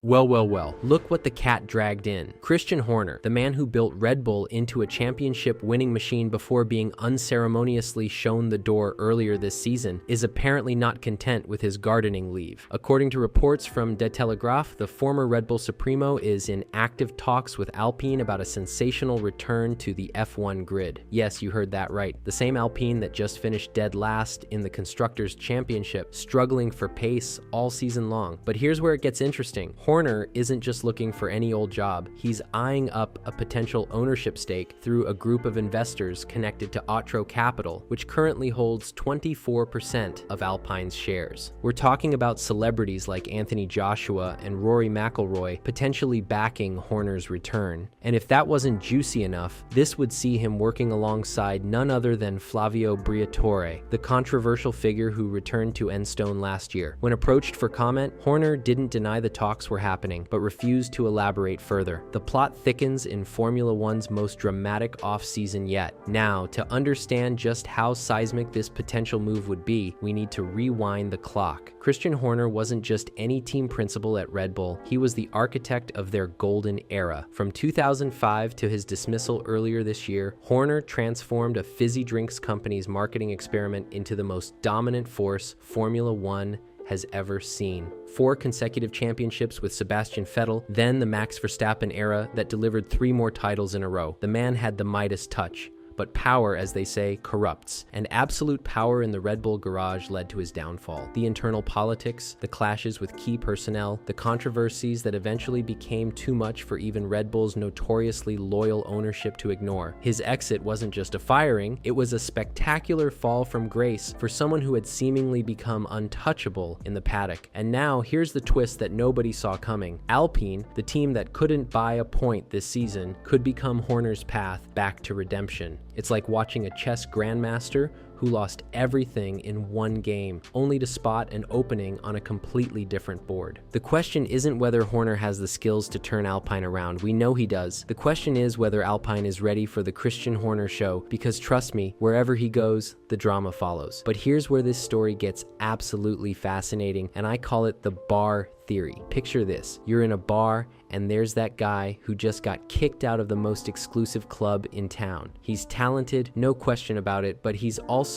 Well, look what the cat dragged in. Christian Horner, the man who built Red Bull into a championship-winning machine before being unceremoniously shown the door earlier this season, is apparently not content with his gardening leave. According to reports from De Telegraaf, the former Red Bull Supremo is in active talks with Alpine about a sensational return to the F1 grid. Yes, you heard that right. The same Alpine that just finished dead last in the Constructors' Championship, struggling for pace all season long. But here's where it gets interesting. Horner isn't just looking for any old job. He's eyeing up a potential ownership stake through a group of investors connected to Otro Capital, which currently holds 24% of Alpine's shares. We're talking about celebrities like Anthony Joshua and Rory McIlroy potentially backing Horner's return. And if that wasn't juicy enough, this would see him working alongside none other than Flavio Briatore, the controversial figure who returned to Enstone last year. When approached for comment, Horner didn't deny the talks were happening, but refused to elaborate further. The plot thickens in Formula One's most dramatic off-season yet. Now, to understand just how seismic this potential move would be, we need to rewind the clock. Christian Horner wasn't just any team principal at Red Bull, he was the architect of their golden era. From 2005 to his dismissal earlier this year, Horner transformed a fizzy drinks company's marketing experiment into the most dominant force Formula One has ever seen. 4 consecutive championships with Sebastian Vettel, then the Max Verstappen era that delivered 3 more titles in a row. The man had the Midas touch. But power, as they say, corrupts, and absolute power in the Red Bull garage led to his downfall. The internal politics, the clashes with key personnel, the controversies that eventually became too much for even Red Bull's notoriously loyal ownership to ignore. His exit wasn't just a firing, it was a spectacular fall from grace for someone who had seemingly become untouchable in the paddock. And now, here's the twist that nobody saw coming. Alpine, the team that couldn't buy a point this season, could become Horner's path back to redemption. It's like watching a chess grandmaster who lost everything in one game, only to spot an opening on a completely different board. The question isn't whether Horner has the skills to turn Alpine around. We know he does. The question is whether Alpine is ready for the Christian Horner show, because trust me, wherever he goes, the drama follows. But here's where this story gets absolutely fascinating, and I call it the bar theory. Picture this. You're in a bar, and there's that guy who just got kicked out of the most exclusive club in town. He's talented, no question about it, but he's also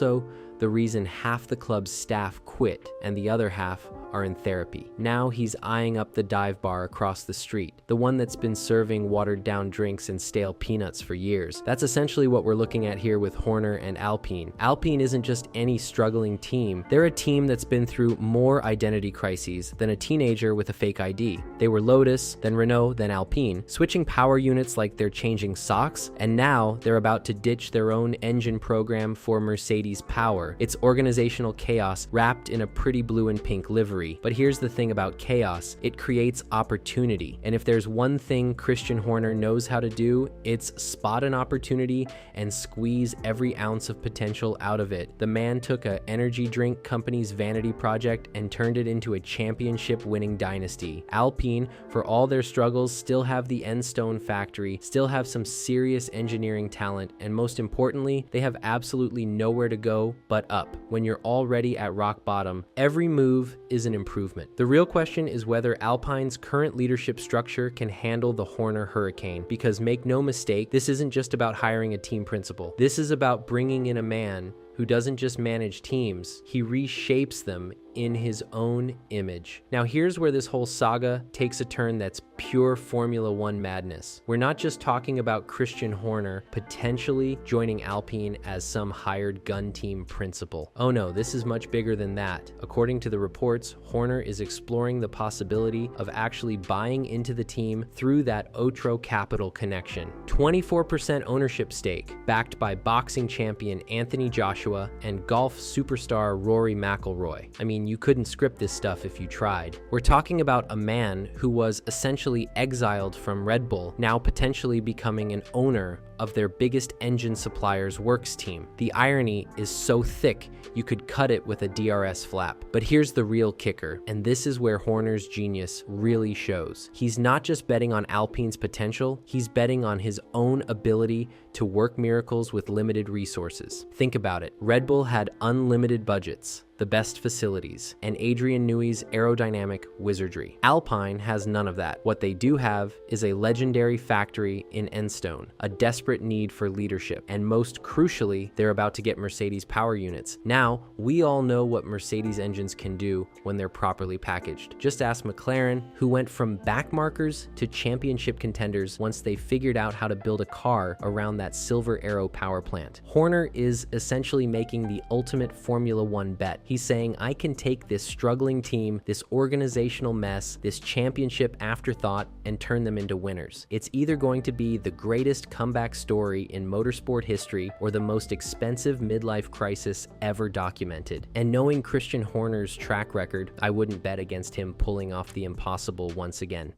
the reason half the club's staff quit and the other half are in therapy. Now he's eyeing up the dive bar across the street, the one that's been serving watered-down drinks and stale peanuts for years. That's essentially what we're looking at here with Horner and Alpine. Alpine isn't just any struggling team. They're a team that's been through more identity crises than a teenager with a fake ID. They were Lotus, then Renault, then Alpine, switching power units like they're changing socks, and now they're about to ditch their own engine program for Mercedes power. It's organizational chaos wrapped in a pretty blue and pink livery. But here's the thing about chaos, it creates opportunity. And if there's one thing Christian Horner knows how to do, it's spot an opportunity and squeeze every ounce of potential out of it. The man took an energy drink company's vanity project and turned it into a championship-winning dynasty. Alpine, for all their struggles, still have the Enstone factory, still have some serious engineering talent, and most importantly, they have absolutely nowhere to go but up. When you're already at rock bottom, every move is an improvement. The real question is whether Alpine's current leadership structure can handle the Horner hurricane, because make no mistake, this isn't just about hiring a team principal. This is about bringing in a man who doesn't just manage teams, he reshapes them in his own image. Now here's where this whole saga takes a turn that's pure Formula One madness. We're not just talking about Christian Horner potentially joining Alpine as some hired gun team principal. Oh no, this is much bigger than that. According to the reports, Horner is exploring the possibility of actually buying into the team through that Otro Capital connection. 24% ownership stake, backed by boxing champion Anthony Joshua and golf superstar Rory McIlroy. I mean, you couldn't script this stuff if you tried. We're talking about a man who was essentially exiled from Red Bull, now potentially becoming an owner of their biggest engine supplier's works team. The irony is so thick, you could cut it with a DRS flap. But here's the real kicker, and this is where Horner's genius really shows. He's not just betting on Alpine's potential, he's betting on his own ability to work miracles with limited resources. Think about it. Red Bull had unlimited budgets. the best facilities, and Adrian Newey's aerodynamic wizardry. Alpine has none of that. What they do have is a legendary factory in Enstone, a desperate need for leadership, and most crucially, they're about to get Mercedes power units. Now, we all know what Mercedes engines can do when they're properly packaged. Just ask McLaren, who went from backmarkers to championship contenders once they figured out how to build a car around that Silver Arrow power plant. Horner is essentially making the ultimate Formula One bet. He's saying, I can take this struggling team, this organizational mess, this championship afterthought, and turn them into winners. It's either going to be the greatest comeback story in motorsport history or the most expensive midlife crisis ever documented. And knowing Christian Horner's track record, I wouldn't bet against him pulling off the impossible once again.